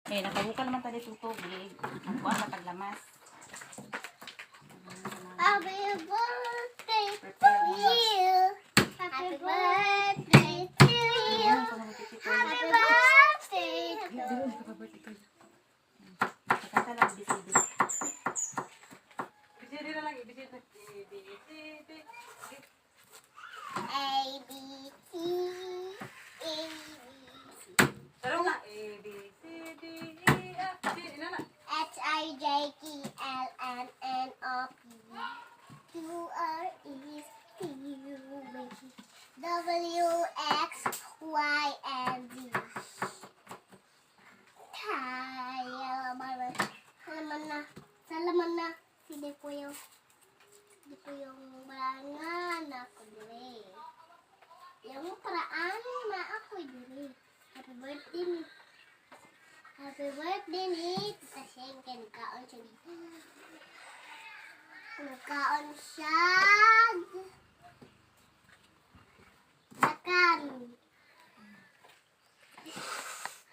Eh, nakabuka naman tayo itong tubig. Ang kuha na paglamas. Happy birthday to Prepare mo na. you. Happy birthday to you. Ayan, kung nagtitipon. Happy birthday to Dito, you. dito ka birthday ko. Kanta lang, bisidi. Bisidi na lang, bisidi. Bisidi. A, B, C, A, B, C. Sarong nga. A, B, C, D, E, F, G. Ina na. H, I, J, K, L, M, N, O, P, Q, R, S, T, U, V, W, X, Y, and Z. Salaman na. Hindi po yung barangan ako dire. Yung paraan na ako dire. Happy birthday ni. Happy birthday ni. Tita Shen, kaon siya dito. Nagkaon siya.